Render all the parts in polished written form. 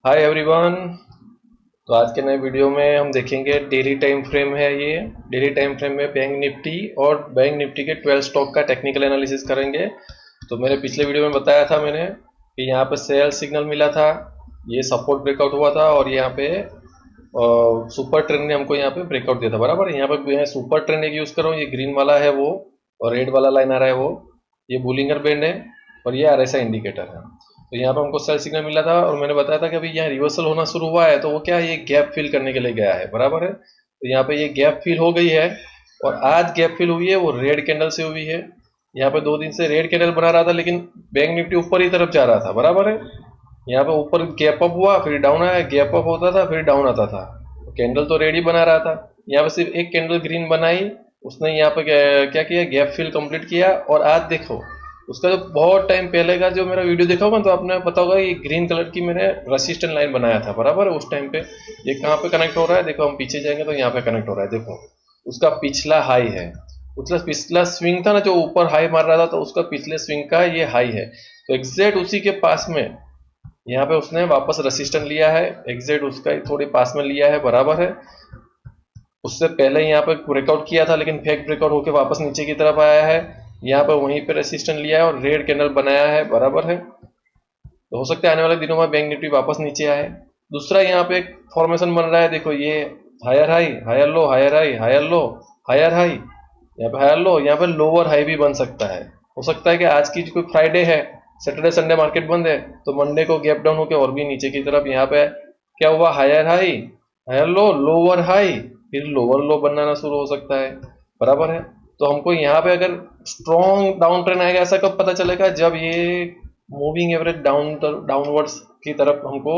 Hi everyone. तो आज के नए वीडियो में हम देखेंगे डेली टाइम फ्रेम है। ये डेली टाइम फ्रेम में बैंक निफ्टी और बैंक निफ्टी के 12 स्टॉक का टेक्निकल एनालिसिस करेंगे। तो मेरे पिछले वीडियो में बताया था मैंने कि यहाँ पे सेल सिग्नल मिला था, ये सपोर्ट ब्रेकआउट हुआ था और यहाँ पे सुपर ट्रेंड ने हमको यहाँ पे ब्रेकआउट दिया था। बराबर, यहाँ पे मैं सुपर ट्रेंड एक यूज़ कर रहा हूँ, ये ग्रीन वाला है वो, और रेड वाला लाइन आ रहा है वो, ये बुलिंगर बैंड है और ये आरएसआई इंडिकेटर है। तो यहाँ पे हमको सेल सिग्नल मिला था और मैंने बताया था कि अभी यहाँ रिवर्सल होना शुरू हुआ है, तो वो क्या है, ये गैप फिल करने के लिए गया है। बराबर है, तो यहाँ पे ये गैप फिल हो गई है और आज गैप फिल हुई है वो रेड कैंडल से हुई है। यहाँ पे 2 दिन से रेड कैंडल बना रहा था लेकिन बैंक निफ्टी ऊपर ही तरफ जा रहा था। बराबर है, यहाँ पे ऊपर गैप अप हुआ फिर डाउन आया, गैप अप होता था फिर डाउन आता था, तो कैंडल तो रेड ही बना रहा था। यहाँ पे सिर्फ एक कैंडल ग्रीन बनाई, उसने यहाँ पे क्या किया, गैप फिल कंप्लीट किया। और आज देखो उसका जो बहुत टाइम पहले का जो मेरा वीडियो देखा होगा तो आपने पता होगा ये ग्रीन कलर की मैंने रेसिस्टेंट लाइन बनाया था। बराबर है, उस टाइम पे ये कहाँ पे कनेक्ट हो रहा है, देखो हम पीछे जाएंगे तो यहाँ पे कनेक्ट हो रहा है। देखो उसका पिछला हाई है, उसका पिछला स्विंग था ना जो ऊपर हाई मार रहा था, तो उसका पिछले स्विंग का ये हाई है। तो एग्जैक्ट उसी के पास में यहाँ पे उसने वापस रेसिस्टेंट लिया है, एग्जैक्ट उसका थोड़ी पास में लिया है। बराबर है, उससे पहले यहाँ पे ब्रेकआउट किया था लेकिन फेक ब्रेकआउट होकर वापस नीचे की तरफ आया है। यहाँ पे वहीं पे रेसिस्टेंट लिया है और रेड कैंडल बनाया है। बराबर है, तो हो सकता है आने वाले दिनों में बैंक निफ्टी वापस नीचे आए। दूसरा यहाँ पे एक फॉर्मेशन बन रहा है, देखो ये higher high higher low, higher high higher low, higher high, यहाँ पे हायर लो, यहाँ पे लोअर हाई भी बन सकता है। हो सकता है कि आज की कोई फ्राइडे है, सैटरडे संडे मार्केट बंद है, तो मंडे को गैप डाउन होकर और भी नीचे की तरफ यहाँ पे क्या हुआ, higher high higher low lower high, फिर लोअर लो बनाना शुरू हो सकता है। बराबर है, तो हमको यहाँ पे अगर स्ट्रॉन्ग डाउन ट्रेंड आएगा, ऐसा कब पता चलेगा, जब ये मूविंग एवरेज डाउनवर्ड्स की तरफ हमको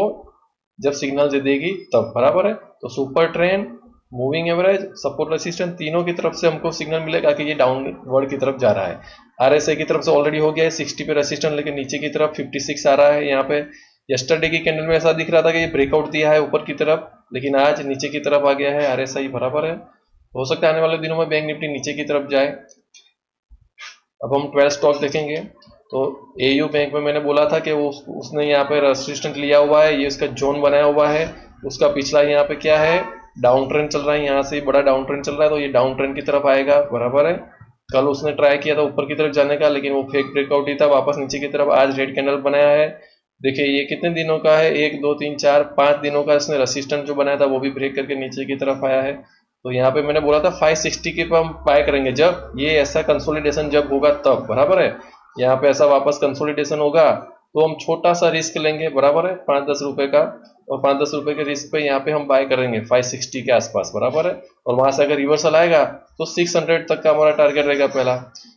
जब सिग्नल दे देगी तब। बराबर है, तो super trend, moving average, support resistance, तीनों की तरफ से हमको सिग्नल मिलेगा कि ये डाउनवर्ड की तरफ जा रहा है। आरएसआई की तरफ से ऑलरेडी हो गया है 60 पे रेसिस्टेंस, लेकिन नीचे की तरफ 56 आ रहा है। यहाँ पे यस्टरडे की कैंडल में ऐसा दिख रहा था कि ये ब्रेकआउट दिया है ऊपर की तरफ, लेकिन आज नीचे की तरफ आ गया है आरएसआई। बराबर है, हो सकता है आने वाले दिनों में बैंक निफ्टी नीचे की तरफ जाए। अब हम 12 स्टॉक देखेंगे। तो एयू बैंक में मैंने बोला था कि उसने यहाँ पे रेसिस्टेंट लिया हुआ है, ये इसका जोन बनाया हुआ है। उसका पिछला यहाँ पे क्या है, डाउन ट्रेंड चल रहा है, यहाँ से बड़ा डाउन ट्रेंड चल रहा है, तो ये डाउन ट्रेंड की तरफ आएगा। बराबर है, कल उसने ट्राई किया था ऊपर की तरफ जाने का लेकिन वो फेक ब्रेकआउट ही था, वापस नीचे की तरफ आज रेड कैंडल बनाया है। देखिए ये कितने दिनों का है, 1 2 3 4 5 दिनों का इसने रेसिस्टेंट जो बनाया था वो भी ब्रेक करके नीचे की तरफ आया है। तो यहाँ पे मैंने बोला था 560 के पे हम बाय करेंगे जब ये ऐसा कंसोलिडेशन जब होगा तब। बराबर है, यहाँ पे ऐसा वापस कंसोलिडेशन होगा तो हम छोटा सा रिस्क लेंगे। बराबर है, 5-10 रुपए का, और 5-10 रुपए के रिस्क पे यहाँ पे हम बाय करेंगे 560 के आसपास। बराबर है, और वहां से अगर रिवर्सल आएगा तो 600 तक का हमारा टारगेट रहेगा पहला।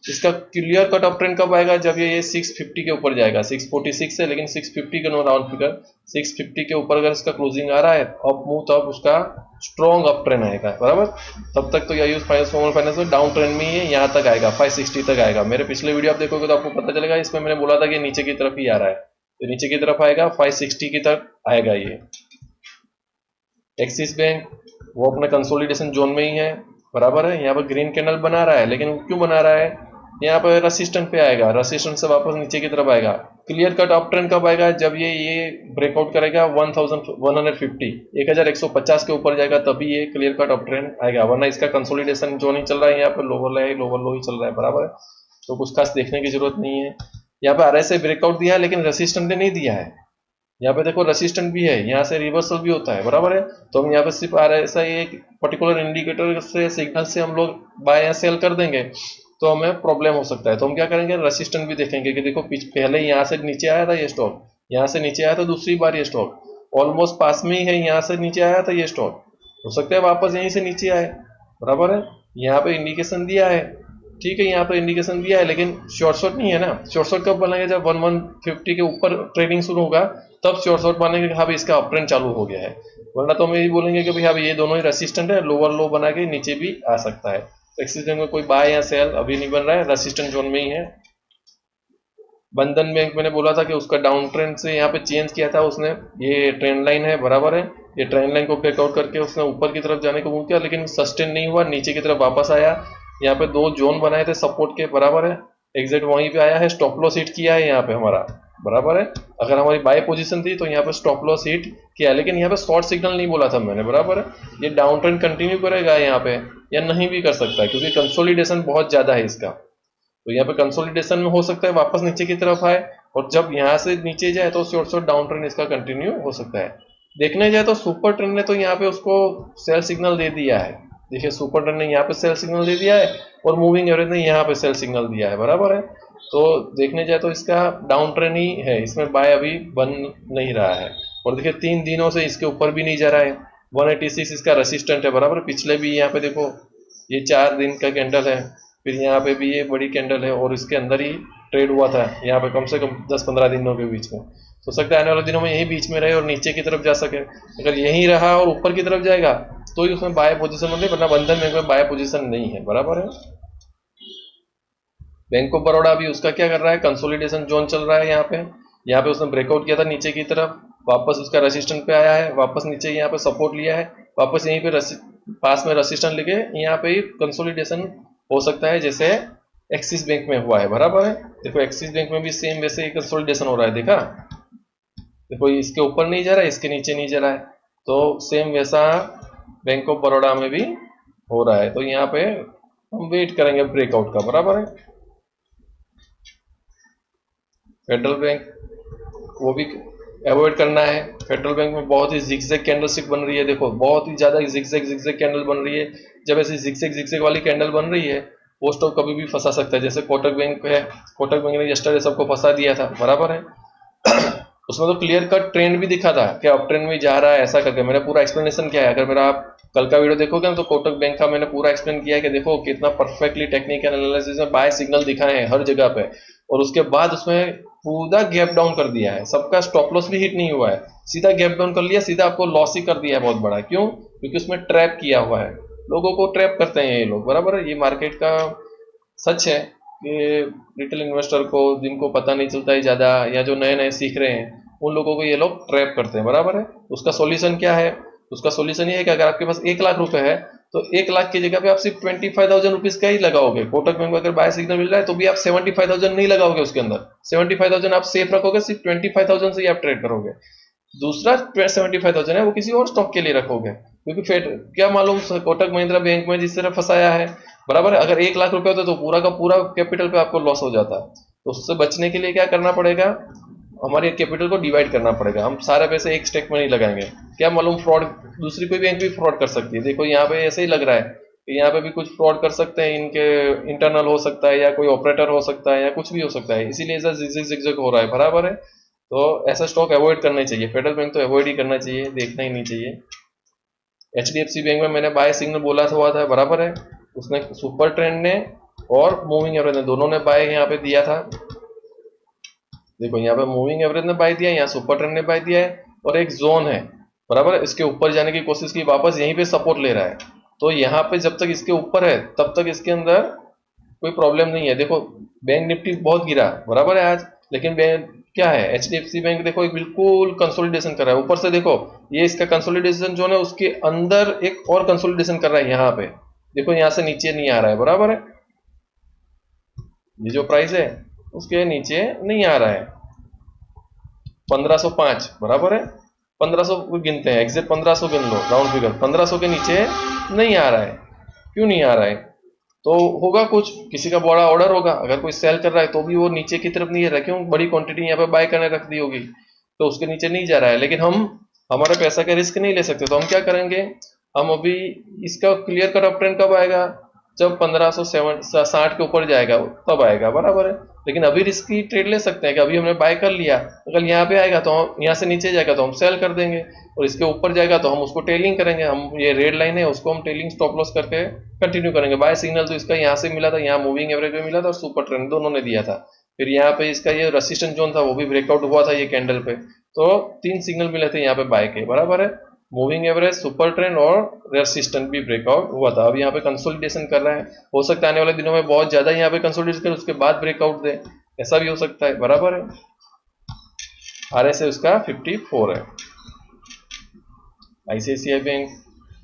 इसका क्लियर कट ऑफ ट्रेंड कब आएगा, जब ये 650 के ऊपर जाएगा। 646 है लेकिन 650 का नो राउंड फिगर, 650 के ऊपर अगर इसका क्लोजिंग आ रहा है अप मूव, तब उसका स्ट्रॉन्ग अप ट्रेंड आएगा। बराबर, तब तक तो यही स्मॉल फाइनेंस में डाउन ट्रेंड में ही है, यहाँ तक आएगा 560 तक आएगा। मेरे पिछले वीडियो आप देखोगे तो आपको पता चलेगा, इसमें मैंने बोला था कि नीचे की तरफ ही आ रहा है, तो नीचे की तरफ आएगा 560 की तरफ आएगा ये। एक्सिस बैंक वो अपने कंसोलिडेशन जोन में ही है। बराबर है, यहाँ पर ग्रीन कैंडल बना रहा है लेकिन क्यों बना रहा है, यहाँ पर रेसिस्टेंट पे आएगा, रेसिस्टेंट से वापस नीचे की तरफ आएगा। क्लियर कट अप ट्रेंड कब आएगा, जब ये ब्रेकआउट करेगा 1150 1150 के ऊपर जाएगा, तभी ये क्लियर कट अप ट्रेंड आएगा, वरना इसका कंसोलिडेशन जोन ही चल रहा है, यहाँ पे लोअर लो ही चल रहा है। बराबर है, तो कुछ खास देखने की जरूरत नहीं है। यहाँ पे आरएसआई ब्रेकआउट दिया है लेकिन रेसिस्टेंट ने नहीं दिया है। यहाँ पे देखो रेसिस्टेंट भी है, यहाँ से रिवर्सल भी होता है। बराबर है, तो हम यहाँ पे सिर्फ ऐसा एक पर्टिकुलर इंडिकेटर से सिग्नल से हम लोग बाय या सेल कर देंगे तो हमें प्रॉब्लम हो सकता है। तो हम क्या करेंगे, रेसिस्टेंट भी देखेंगे कि देखो पहले यहाँ से नीचे आया था ये स्टॉक, यहाँ से नीचे आया था दूसरी बार ये स्टॉक ऑलमोस्ट पास में ही है, यहाँ से नीचे आया था ये स्टॉक, हो सकता है वापस यहीं से नीचे आए। बराबर है, यहाँ पे इंडिकेशन दिया है, ठीक है, यहाँ पे इंडिकेशन दिया है लेकिन शॉर्ट शॉट नहीं है ना। शॉर्ट शॉट कब बनेगा, जब 1150 के ऊपर ट्रेडिंग शुरू होगा तब शॉर्ट शॉट मानेंगे कि हाँ भाई इसका अप ट्रेंड चालू हो गया है, वरना तो हम यही बोलेंगे कि भाई हाँ ये दोनों ही रेसिस्टेंट है, लोअर लो बना के नीचे भी आ सकता है। एक्सिस बैंक में कोई बाय या सेल अभी नहीं बन रहा है, रेसिस्टेंट जोन में ही है। बंधन बैंक मैंने बोला था कि उसका डाउन ट्रेंड से यहाँ पे चेंज किया था उसने, ये ट्रेंड लाइन है। बराबर है, ये ट्रेंड लाइन को ब्रेकआउट करके उसने ऊपर की तरफ जाने को मूव किया लेकिन सस्टेन नहीं हुआ, नीचे की तरफ वापस आया। यहाँ पे 2 जोन बनाए थे सपोर्ट के। बराबर है, एग्जैक्ट वहीं पे आया है, स्टॉप लॉस हिट किया है यहाँ पे हमारा। बराबर है। अगर हमारी बाय पोजीशन थी तो यहाँ पे स्टॉप लॉस हिट किया, लेकिन यहाँ पे शॉर्ट सिग्नल नहीं बोला था मैंने, बराबर है। ये डाउन ट्रेंड कंटिन्यू करेगा यहाँ पे या नहीं भी कर सकता है, क्योंकि कंसोलिडेशन बहुत ज्यादा है इसका। तो यहाँ पे कंसोलिडेशन में हो सकता है वापस नीचे की तरफ आए, और जब यहाँ से नीचे जाए तो शॉर्ट शॉर्ट डाउन ट्रेंड इसका कंटिन्यू हो सकता है। देखने जाए तो सुपर ट्रेंड ने तो यहाँ पे उसको सेल सिग्नल दे दिया है। देखिए सुपर ट्रेंड ने यहाँ पे सेल सिग्नल दे दिया है और मूविंग एवरेज ने यहाँ पे सेल सिग्नल दिया है, बराबर है। तो देखने जाए तो इसका डाउन ट्रेंड ही है, इसमें बाय अभी बन नहीं रहा है। और देखिए 3 दिनों से इसके ऊपर भी नहीं जा रहा है। 186 इसका रेसिस्टेंट है, बराबर। पिछले भी यहाँ पे देखो ये 4 दिन का कैंडल है, फिर यहाँ पे भी ये बड़ी कैंडल है, और इसके अंदर ही ट्रेड हुआ था यहाँ पे कम से कम 10-15 दिनों के बीच में। हो सकता है आने वाले दिनों में यही बीच में रहे और नीचे की तरफ जा सके। अगर यही रहा और ऊपर की तरफ जाएगा तो ही उसमें बाय पोजीशन होगी, वरना बंधन बैंक में बाय पोजीशन नहीं है, बराबर है। बैंक ऑफ बड़ौदा भी उसका क्या कर रहा है, कंसोलिडेशन जोन चल रहा है यहाँ पे उसने ब्रेकआउट किया था नीचे की तरफ, वापस उसका रेसिस्टेंट पे आया है, वापस नीचे यहाँ पे सपोर्ट लिया है, वापस यहीं पे पास में रेसिस्टेंट लेके यहाँ पे ही कंसोलिडेशन हो सकता है, जैसे एक्सिस बैंक में हुआ है, बराबर है। देखो एक्सिस बैंक में भी सेम वैसे ही कंसोलिडेशन हो रहा है, देखा। देखो इसके ऊपर नहीं जा रहा है, इसके नीचे नहीं जा रहा है, तो सेम वैसा बैंक ऑफ बड़ौदा में भी हो रहा है। तो यहाँ पे हम वेट करेंगे ब्रेकआउट का, बराबर है। फेडरल बैंक वो भी अवॉइड करना है। फेडरल बैंक में बहुत ही जिगजैग कैंडलस्टिक बन रही है, देखो बहुत ही ज्यादा जिगजैग कैंडल बन रही है। जब ऐसी जिगजैग वाली कैंडल बन रही है, वो स्टॉक कभी भी फंसा सकता है। जैसे कोटक बैंक है, कोटक बैंक ने यस्टरडे सबको फंसा दिया था, बराबर है। उसमें तो क्लियर कट ट्रेंड भी दिखा था कि अप ट्रेंड में जा रहा है, ऐसा करके मैंने पूरा एक्सप्लेनेशन किया है। अगर मेरा आप कल का वीडियो देखोगे ना तो कोटक बैंक का मैंने पूरा एक्सप्लेन किया है कि देखो कितना परफेक्टली टेक्निकल एनालिसिस में बाय सिग्नल दिखाए हैं हर जगह पे, और उसके बाद उसमें पूरा गैप डाउन कर दिया है, सबका स्टॉप लॉस भी हिट नहीं हुआ है, सीधा गैप डाउन कर लिया, सीधा आपको लॉस ही कर दिया है बहुत बड़ा। क्यों? क्योंकि उसमें ट्रैप किया हुआ है, लोगों को ट्रैप करते हैं ये लोग, बराबर है। ये मार्केट का सच है कि रिटेल इन्वेस्टर को, जिनको पता नहीं चलता है ज़्यादा या जो नए नए सीख रहे हैं, उन लोगों को ये लोग ट्रैप करते हैं, बराबर है। उसका सॉल्यूशन क्या है? उसका सॉल्यूशन ये है कि अगर आपके पास 1 लाख रुपए है तो 1 लाख की जगह पे आप सिर्फ 25,000 रुपीज का ही लगाओगे। कोटक बैंक में अगर बाय सिग्नल मिल रहा है तो भी आप 75,000 नहीं लगाओगे उसके अंदर, 75,000 आप सेफ रखोगे, सिर्फ 25,000 से ही आप ट्रेड करोगे। दूसरा 75,000 है वो किसी और स्टॉक के लिए रखोगे, क्योंकि फिर क्या मालूम कोटक महिंद्रा बैंक में जिस तरह फंसाया है, बराबर है। अगर 1 लाख रुपए होते तो पूरा का पूरा कैपिटल पे आपको लॉस हो जाता। तो उससे बचने के लिए क्या करना पड़ेगा, हमारे कैपिटल को डिवाइड करना पड़ेगा। हम सारे पैसे एक स्टेक में नहीं लगाएंगे, क्या मालूम फ्रॉड, दूसरी कोई बैंक भी फ्रॉड कर सकती है। देखो यहाँ पे ऐसे ही लग रहा है कि यहाँ पे भी कुछ फ्रॉड कर सकते हैं, इनके इंटरनल हो सकता है या कोई ऑपरेटर हो सकता है या कुछ भी हो सकता है, इसीलिए ऐसा जिग हो रहा है, बराबर है। तो ऐसा स्टॉक अवॉइड करना चाहिए, फेडरल बैंक तो अवॉइड ही करना चाहिए, देखना ही नहीं चाहिए। HDFC बैंक में मैंने बाय सिग्नल बोला हुआ था, बराबर है। उसने सुपर ट्रेंड ने और मूविंग एवरेज ने, दोनों ने बाय यहाँ पे दिया था। देखो यहाँ पे मूविंग एवरेज ने बाय दिया, यहाँ सुपर ट्रेंड ने बाय दिया है, और एक जोन है, बराबर है। इसके ऊपर जाने की कोशिश की, वापस यहीं पे सपोर्ट ले रहा है। तो यहाँ पे जब तक इसके ऊपर है तब तक इसके अंदर कोई प्रॉब्लम नहीं है। देखो बैंक निफ्टी बहुत गिरा, बराबर है आज, लेकिन बैंक क्या है, HDFC बैंक देखो बिल्कुल कंसोलिडेशन कर रहा है। ऊपर से देखो ये इसका कंसोलिडेशन जोन है, उसके अंदर एक और कंसोलिडेशन कर रहा है यहाँ पे। देखो यहाँ से नीचे नहीं आ रहा है, बराबर है। ये जो प्राइस है उसके नीचे नहीं आ रहा है, 1505, बराबर है। 1500 गिनते हैं, एग्जैक्ट 1500 गिन लो, राउंड फिगर। 1500 के नीचे नहीं आ रहा है, क्यों नहीं आ रहा है? तो होगा कुछ, किसी का बड़ा ऑर्डर होगा। अगर कोई सेल कर रहा है तो भी वो नीचे की तरफ नहीं है, क्यों? बड़ी क्वांटिटी यहाँ पे बाय करने रख दी होगी, तो उसके नीचे नहीं जा रहा है। लेकिन हम हमारे पैसा का रिस्क नहीं ले सकते, तो हम क्या करेंगे, हम अभी इसका क्लियर कट अप ट्रेंड कब आएगा, जब 1560 के ऊपर जाएगा तब आएगा, बराबर है। लेकिन अभी रिस्क की ट्रेड ले सकते हैं कि अभी हमने बाय कर लिया, अगर यहाँ पे आएगा तो हम, यहाँ से नीचे जाएगा तो हम सेल कर देंगे, और इसके ऊपर जाएगा तो हम उसको टेलिंग करेंगे। हम ये रेड लाइन है उसको हम टेलिंग स्टॉप लॉस करके कंटिन्यू करेंगे। बाय सिग्नल तो इसका यहाँ से मिला था, यहाँ मूविंग एवरेज में मिला था और सुपर ट्रेंड दोनों ने दिया था। फिर यहाँ पे इसका ये रेसिस्टेंस जोन था वो भी ब्रेकआउट हुआ था ये कैंडल पे, तो 3 सिग्नल मिले थे यहाँ पे बाय के, बराबर है। मूविंग एवरेज, सुपर ट्रेंड और रेसिस्टेंस भी ब्रेकआउट हुआ था। अब यहाँ पे कंसोलिडेशन कर रहा है, हो सकता है आने वाले दिनों में बहुत ज्यादा यहाँ पे कंसोलिडेशन करे, उसके बाद ब्रेकआउट दे, ऐसा भी हो सकता है, बराबर है। RSI उसका 54 है।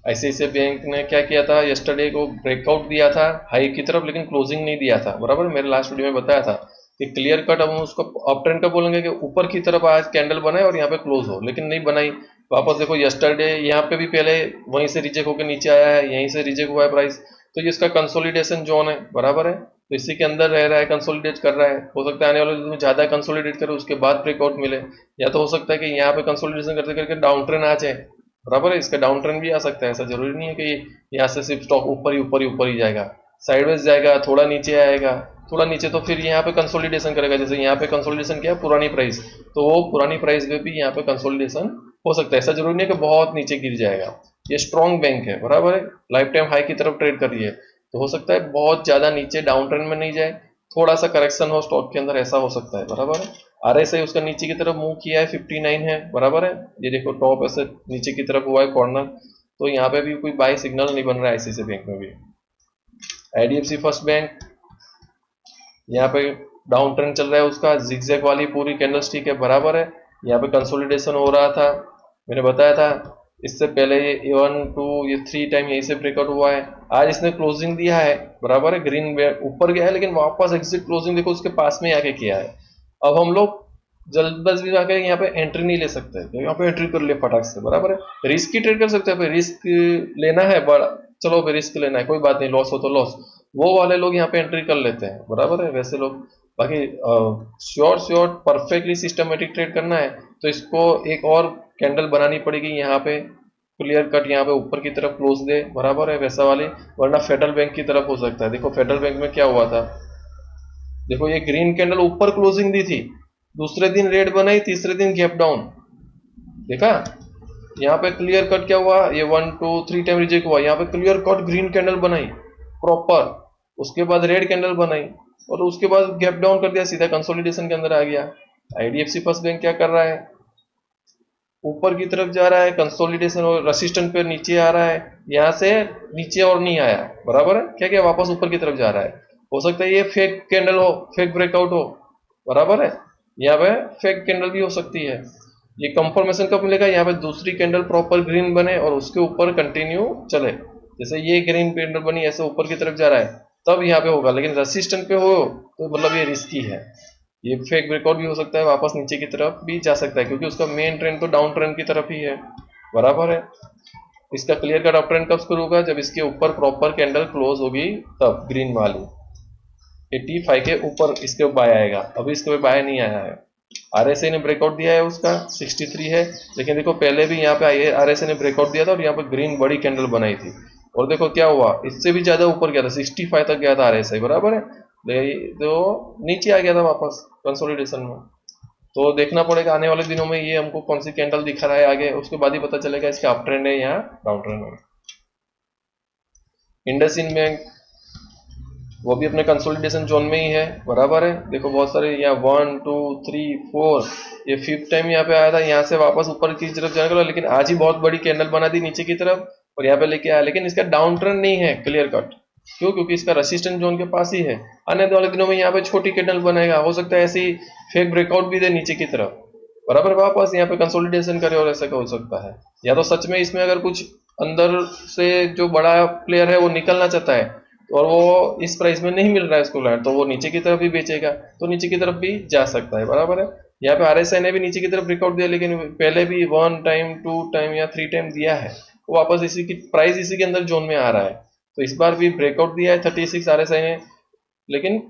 ICICI बैंक ने क्या किया था, यस्टरडे को ब्रेकआउट दिया था हाई की तरफ, लेकिन क्लोजिंग नहीं दिया था, बराबर। मेरे लास्ट वीडियो में बताया था कि क्लियर कट अब हम उसको अप ट्रेंड का बोलेंगे कि ऊपर की तरफ आज कैंडल बनाए और यहाँ पे क्लोज हो, लेकिन नहीं बनाई। वापस देखो यस्टरडे यहाँ पे भी पहले वहीं से रिजेक्ट होकर नीचे आया है, यहीं से रिजेक्ट हुआ है प्राइस, तो ये इसका कंसोलिडेशन जोन है, बराबर है। तो इसी के अंदर रह रहा है, कंसोलिडेट कर रहा है। हो सकता है आने वाले दिन में ज़्यादा कंसोलिडेट करे, उसके बाद ब्रेकआउट मिले, या तो हो सकता है कि यहाँ पे कंसोलिडेशन करते करके डाउन ट्रेंड आ जाए, बराबर है। इसका डाउन ट्रेंड भी आ सकता है, ऐसा जरूरी नहीं है कि यहाँ से सिर्फ स्टॉक ऊपर ही जाएगा, साइडवेज जाएगा, थोड़ा नीचे आएगा, थोड़ा नीचे तो फिर यहाँ पे कंसोलिडेशन करेगा। जैसे यहाँ पे कंसोलिडेशन किया पुरानी प्राइस, तो वो पुरानी प्राइस पे भी यहाँ पे कंसोलिडेशन हो सकता है। ऐसा जरूरी नहीं है कि बहुत नीचे गिर जाएगा। ये स्ट्रॉन्ग बैंक है, बराबर है, लाइफ टाइम हाई की तरफ ट्रेड कर रही है, तो हो सकता है बहुत ज्यादा नीचे डाउन ट्रेंड में नहीं जाए, थोड़ा सा करेक्शन हो स्टॉक के अंदर, ऐसा हो सकता है, बराबर है। RSI उसका नीचे की तरफ मूव किया है, 59 है, बराबर है। ये देखो टॉप ऐसे नीचे की तरफ हुआ है कॉर्नर, तो यहाँ पे भी कोई बाय सिग्नल नहीं बन रहा है ICICI बैंक में भी। IDFC फर्स्ट बैंक यहाँ पे डाउन ट्रेंड चल रहा है, उसका जिगजैग वाली पूरी कैंडल स्टिक है, बराबर है। यहाँ पे कंसोलिडेशन हो रहा था, मैंने बताया था इससे पहले ये 1 2 ये 3 टाइम यहीं से ब्रेकआउट हुआ है। आज इसने क्लोजिंग दिया है, बराबर है, ग्रीन ऊपर गया है, लेकिन वापस एग्जिट क्लोजिंग देखो उसके पास में आके किया है। अब हम लोग जल्दबाजी में आकर यहाँ पे एंट्री नहीं ले सकते, तो यहाँ पे एंट्री कर ले फटाक से, बराबर है। रिस्क की ट्रेड कर सकते हैं, रिस्क लेना है बड़ा, चलो फिर रिस्क लेना है, कोई बात नहीं, लॉस हो तो लॉस, वो वाले लोग यहाँ पे एंट्री कर लेते हैं, बराबर है। वैसे लोग बाकी श्योर परफेक्टली सिस्टमेटिक ट्रेड करना है तो इसको एक और कैंडल बनानी पड़ेगी यहाँ पे, क्लियर कट यहाँ पे ऊपर की तरफ क्लोज दे, बराबर है, वैसा वाली, वरना फेडरल बैंक की तरफ हो सकता है। देखो फेडरल बैंक में क्या हुआ था, देखो ये ग्रीन कैंडल ऊपर क्लोजिंग दी थी, दूसरे दिन रेड बनाई, तीसरे दिन गैप डाउन, देखा। यहाँ पे क्लियर कट क्या हुआ, ये 1 2 3 टाइम रिजेक्ट हुआ, यहाँ पे क्लियर कट ग्रीन कैंडल बनाई प्रॉपर, उसके बाद रेड कैंडल बनाई और उसके बाद गैप डाउन कर दिया, सीधा कंसोलिडेशन के अंदर आ गया। IDFC फर्स्ट बैंक क्या कर रहा है, ऊपर की तरफ जा रहा है, कंसोलिडेशन और रेसिस्टेंट पे नीचे आ रहा है, यहाँ से नीचे और नहीं आया, बराबर है, क्या क्या वापस ऊपर की तरफ जा रहा है। हो सकता है ये फेक कैंडल हो, फेक ब्रेकआउट हो, बराबर है, यहाँ पे फेक कैंडल भी हो सकती है। ये कंफर्मेशन कब मिलेगा, यहाँ पे दूसरी कैंडल प्रॉपर ग्रीन बने और उसके ऊपर कंटिन्यू चले, जैसे ये ग्रीन कैंडल बनी ऐसे ऊपर की तरफ जा रहा है, तब यहाँ पे होगा। लेकिन रेसिस्टेंट पे हो तो मतलब ये रिस्की है, ये फेक ब्रेकआउट भी हो सकता है, वापस नीचे की तरफ भी जा सकता है, क्योंकि उसका मेन ट्रेंड तो डाउन ट्रेंड की तरफ ही है, बराबर है। इसका क्लियर कट अप ट्रेंड कब शुरू होगा, जब इसके ऊपर प्रॉपर कैंडल क्लोज होगी, तब ग्रीन वाली 85 के ऊपर इसके बाय आएगा। अभी इसके ऊपर बाय नहीं आया है, RSI ने ब्रेकआउट दिया है, उसका 63 है, लेकिन देखो पहले भी यहाँ पे RSI ने ब्रेकआउट दिया था और यहाँ पे ग्रीन बड़ी कैंडल बनाई थी, और देखो क्या हुआ, इससे भी ज्यादा ऊपर गया था, 65 तक गया था RSI, बराबर है, तो नीचे आ गया था वापस कंसोलिडेशन में। तो देखना पड़ेगा आने वाले दिनों में ये हमको कौन सी कैंडल दिखा रहा है आगे, उसके बाद ही पता चलेगा इसका अप ट्रेंड है या डाउन ट्रेंड है। इंडसइंड बैंक वो भी अपने कंसोलिडेशन जोन में ही है, बराबर है। देखो बहुत सारे यहाँ 1 2 3 4 ये 5th टाइम यहाँ पे आया था, यहाँ से वापस ऊपर की तरफ जाने का, लेकिन आज ही बहुत बड़ी कैंडल बना दी नीचे की तरफ और यहाँ पे लेके आया, लेकिन इसका डाउन ट्रेंड नहीं है क्लियर कट, क्यों, क्योंकि इसका रेसिस्टेंस जोन के पास ही है। आने वाले दिनों में यहाँ पे छोटी कैंडल बनाएगा, हो सकता है ऐसी फेक ब्रेकआउट भी दे नीचे की तरफ, बराबर, वापस यहाँ पे कंसोलिडेशन करे, और ऐसा हो सकता है। या तो सच में इसमें अगर कुछ अंदर से जो बड़ा प्लेयर है वो निकलना चाहता है और वो इस प्राइस में नहीं मिल रहा है उसको लैंड, तो वो नीचे की तरफ भी बेचेगा, तो नीचे की तरफ भी जा सकता है, बराबर है। यहाँ पे RSI ने भी नीचे की तरफ ब्रेकआउट दिया, लेकिन पहले भी 1 टाइम 2 टाइम या 3 टाइम दिया है, वो वापस इसी की प्राइस इसी के अंदर जोन में आ रहा है, तो इस बार भी ब्रेकआउट दिया है 36 RSI ने, लेकिन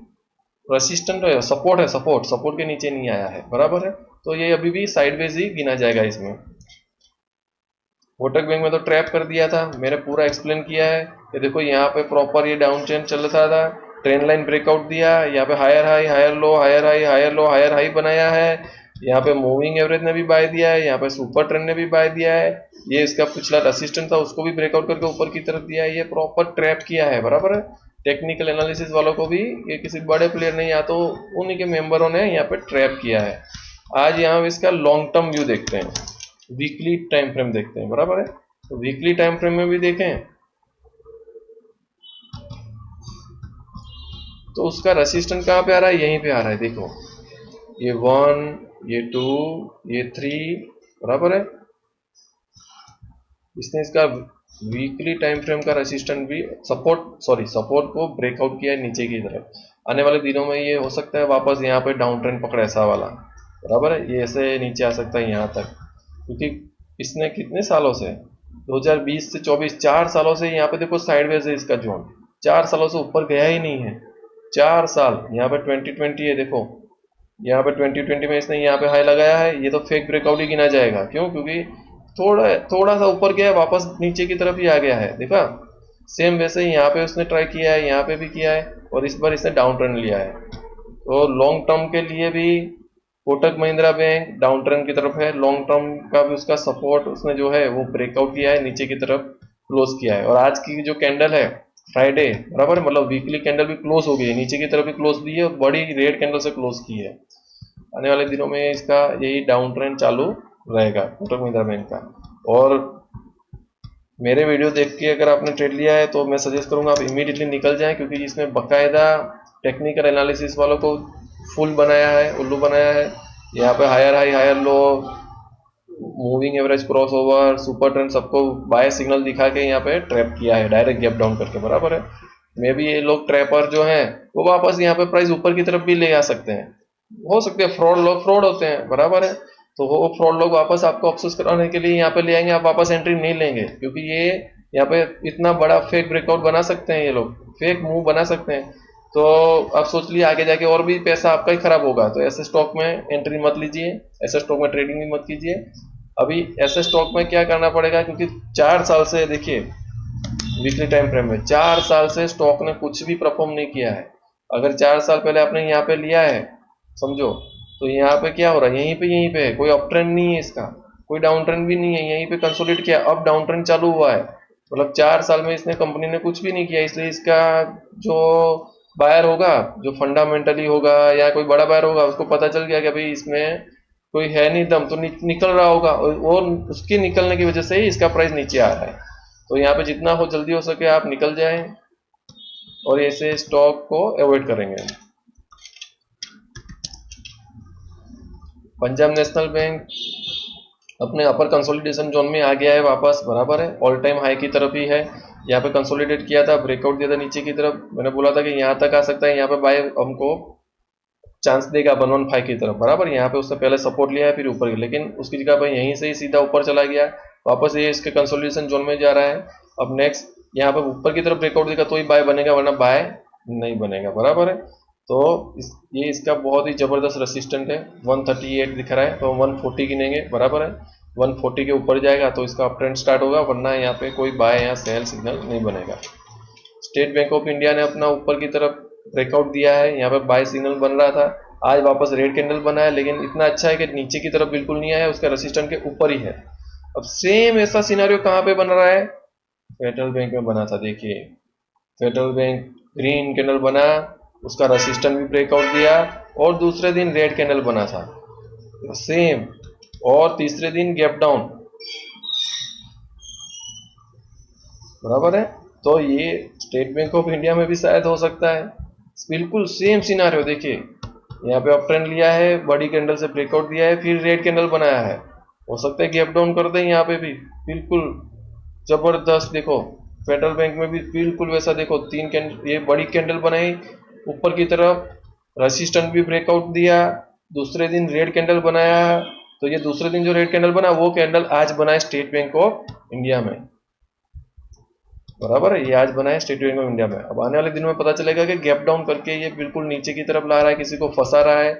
रेसिस्टेंट सपोर्ट है, सपोर्ट के नीचे नहीं आया है, बराबर है। तो ये अभी भी साइडवेज ही गिना जाएगा इसमें। कोटक बैंक में तो ट्रैप कर दिया था, मैंने पूरा एक्सप्लेन किया है कि देखो यहाँ पे प्रॉपर ये डाउन ट्रेंड चल रहा था, ट्रेंड लाइन ब्रेकआउट दिया, यहाँ पे higher high higher low higher high higher low higher high बनाया है, यहाँ पे मूविंग एवरेज ने भी बाय दिया है, यहाँ पे सुपर ट्रेंड ने भी बाय दिया है, ये इसका पिछला रेसिस्टेंट था उसको भी ब्रेकआउट करके ऊपर की तरफ दिया है, ये प्रॉपर ट्रैप किया है, बराबर है। टेक्निकल एनालिसिस वालों को भी, ये किसी बड़े प्लेयर ने या तो उन्हीं के मेंबरों ने यहाँ पे ट्रैप किया है। आज यहाँ इसका लॉन्ग टर्म व्यू देखते हैं, वीकली टाइम फ्रेम देखते हैं, बराबर है। तो वीकली टाइम फ्रेम में भी देखें तो उसका रेसिस्टेंस कहाँ पे आ रहा है, यहीं पे आ रहा है, देखो ये 1 ये 2 ये 3, बराबर है। इसने इसका वीकली टाइम फ्रेम का रेसिस्टेंस भी सपोर्ट को ब्रेकआउट किया है नीचे की तरफ। आने वाले दिनों में ये हो सकता है वापस यहाँ पे डाउन ट्रेंड पकड़े ऐसा वाला, बराबर है, ये ऐसे नीचे आ सकता है यहाँ तक, क्योंकि इसने कितने सालों से 2020 से 24 4 सालों से यहाँ पे देखो साइडवेज है इसका जोन, 4 सालों से ऊपर गया ही नहीं है। 4 साल यहाँ पे 2020 है, देखो यहाँ पे 2020 में इसने यहाँ पे हाई लगाया है, ये तो फेक ब्रेकआउट ही गिना जाएगा। क्यों? क्योंकि थोड़ा थोड़ा सा ऊपर गया है, वापस नीचे की तरफ ही आ गया है, देखा। सेम वैसे ही यहाँ पे उसने ट्राई किया है, यहाँ पे भी किया है, और इस बार इसने डाउन ट्रेंड लिया है। तो लॉन्ग टर्म के लिए भी Kotak Mahindra bank down trend की तरफ है, लॉन्ग टर्म का भी उसका सपोर्ट उसने जो है वो ब्रेकआउट किया है, नीचे की तरफ क्लोज किया है। और आज की जो कैंडल है फ्राइडे, बराबर, मतलब वीकली कैंडल भी क्लोज हो गई है, नीचे की तरफ भी क्लोज दी है और बड़ी रेड कैंडल से क्लोज की है। आने वाले दिनों में इसका यही डाउन ट्रेंड चालू रहेगा कोटक महिंद्रा बैंक का। और मेरे वीडियो देख के अगर आपने ट्रेड लिया है तो मैं सजेस्ट करूंगा आप इमीडिएटली निकल जाएं, क्योंकि इसमें बकायदा टेक्निकल एनालिसिस वालों को फुल बनाया है, उल्लू बनाया है। यहाँ पे higher high higher low, moving average cross over, super trend सबको बाय सिग्नल दिखा के यहाँ पे ट्रैप किया है डायरेक्ट गैप डाउन करके, बराबर है। मे भी ये लोग ट्रैपर जो हैं वो वापस यहाँ पे प्राइस ऊपर की तरफ भी ले आ सकते हैं, हो सकते हैं फ्रॉड लोग फ्रॉड होते हैं, बराबर है। तो वो फ्रॉड लोग वापस आपको अफसोस कराने के लिए यहाँ पे ले आएंगे, आप वापस एंट्री नहीं लेंगे, क्योंकि ये यहाँ पे इतना बड़ा फेक ब्रेकआउट बना सकते हैं, ये लोग फेक मूव बना सकते हैं। तो आप सोच लिए आगे जाके और भी पैसा आपका ही खराब होगा। तो ऐसे स्टॉक में एंट्री मत लीजिए, ऐसे स्टॉक में ट्रेडिंग भी मत कीजिए। अभी ऐसे स्टॉक में क्या करना पड़ेगा, क्योंकि 4 साल से देखिए वीकली टाइम फ्रेम में 4 साल से स्टॉक ने कुछ भी परफॉर्म नहीं किया है। अगर 4 साल पहले आपने यहाँ पे लिया है समझो, तो यहाँ पे क्या हो रहा है, यहीं पे है, कोई अप ट्रेंड नहीं है इसका, कोई डाउन ट्रेंड भी नहीं है, यहीं पे कंसोलिडेट किया, अब डाउन ट्रेंड चालू हुआ है। मतलब 4 साल में इसने कंपनी ने कुछ भी नहीं किया, इसलिए इसका जो बायर होगा, जो फंडामेंटली होगा या कोई बड़ा बायर होगा, उसको पता चल गया कि भाई इसमें कोई है नहीं दम, तो निकल रहा होगा, और उसके निकलने की वजह से ही इसका प्राइस नीचे आ रहा है। तो यहाँ पे जितना हो जल्दी हो सके आप निकल जाएं और ऐसे स्टॉक को अवॉइड करेंगे। पंजाब नेशनल बैंक अपने अपर कंसोलिडेशन जोन में आ गया है वापस, बराबर है, ऑल टाइम हाई की तरफ ही है। यहाँ पे कंसोलिडेट किया था, ब्रेकआउट दिया था नीचे की तरफ, मैंने बोला था कि यहाँ तक आ सकता है, यहाँ पे बाय हमको चांस देगा 115 की तरफ, बराबर। यहाँ पे उसने पहले सपोर्ट लिया है फिर ऊपर गया, लेकिन उसकी जगह पर यहीं से ही सीधा ऊपर चला गया, वापस ये इसके कंसोलिडेशन जोन में जा रहा है। अब नेक्स्ट यहाँ पे ऊपर की तरफ ब्रेकआउट देगा तो ही बाय बनेगा, वरना बाय नहीं बनेगा, बराबर है। तो ये इसका बहुत ही जबरदस्त रेसिस्टेंट है, 138 दिख रहा है, तो 140 गिनेंगे, बराबर है। 140 के ऊपर जाएगा तो इसका अप ट्रेंड स्टार्ट होगा, वरना यहाँ पे कोई बाय या सेल सिग्नल नहीं बनेगा। स्टेट बैंक ऑफ इंडिया ने अपना ऊपर की तरफ ब्रेकआउट दिया है, यहाँ पे बाय सिग्नल बन रहा था, आज वापस रेड कैंडल बना है, लेकिन इतना अच्छा है कि नीचे की तरफ बिल्कुल नहीं आया, उसका रेसिस्टेंट के ऊपर ही है। अब सेम ऐसा सिनेरियो कहाँ पे बन रहा है, फेडरल बैंक में बना था, देखिए फेडरल बैंक ग्रीन कैंडल बना, उसका रेसिस्टेंट भी ब्रेकआउट दिया, और दूसरे दिन रेड कैंडल बना था सेम, और तीसरे दिन गैप डाउन, बराबर है। तो ये स्टेट बैंक ऑफ इंडिया में भी शायद हो सकता है, बिल्कुल सेम सिनारियो। देखिए यहाँ पे अप ट्रेंड लिया है, बड़ी कैंडल से ब्रेकआउट दिया है, फिर रेड कैंडल बनाया है, हो सकता है गैप डाउन कर दें यहाँ पे भी, बिल्कुल जबरदस्त। देखो फेडरल बैंक में भी बिल्कुल वैसा, देखो तीन कैंडल, ये बड़ी कैंडल बनाई ऊपर की तरफ, रेसिस्टेंट भी ब्रेकआउट दिया, दूसरे दिन रेड कैंडल बनाया। तो ये दूसरे दिन जो रेड कैंडल बना वो कैंडल आज बनाए स्टेट बैंक ऑफ इंडिया में, बराबर है, ये आज बना है स्टेट बैंक ऑफ इंडिया में। अब आने वाले दिनों में पता चलेगा कि गैप डाउन करके ये बिल्कुल नीचे की तरफ ला रहा है, किसी को फंसा रहा है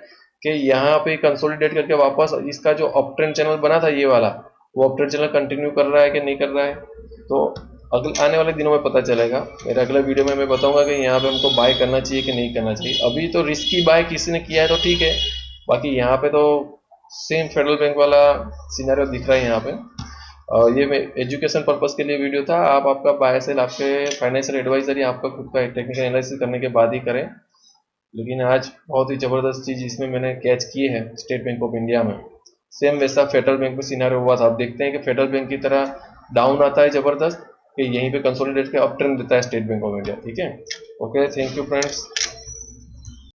कि यहाँ पे कंसोलिडेट करके वापस इसका जो अप ट्रेंड चैनल बना था ये वाला, वो अप ट्रेंड चैनल कंटिन्यू कर रहा है कि नहीं कर रहा है। तो अगले आने वाले दिनों में पता चलेगा। मेरे अगले वीडियो में मैं बताऊंगा कि यहाँ पे हमको बाय करना चाहिए कि नहीं करना चाहिए। अभी तो रिस्की बाय किसी ने किया है तो ठीक है, बाकी यहाँ पे तो सेम फेडरल बैंक वाला सिनेरियो दिख रहा है यहाँ पे। ये एजुकेशन पर्पस के लिए वीडियो था, आप आपका बाय सेल आपके फाइनेंशियल एडवाइजर या आपका खुद का टेक्निकल एनालिसिस करने के बाद ही करें। लेकिन आज बहुत ही ज़बरदस्त चीज़ इसमें मैंने कैच की है स्टेट बैंक ऑफ इंडिया में, सेम वैसा फेडरल बैंक में सिनेरियो हुआ था। आप देखते हैं कि फेडरल बैंक की तरह डाउन आता है ज़बरदस्त, कि यहीं पे कंसोलिडेट के अप ट्रेंड देता है स्टेट बैंक ऑफ इंडिया, ठीक है। Okay, thank you friends.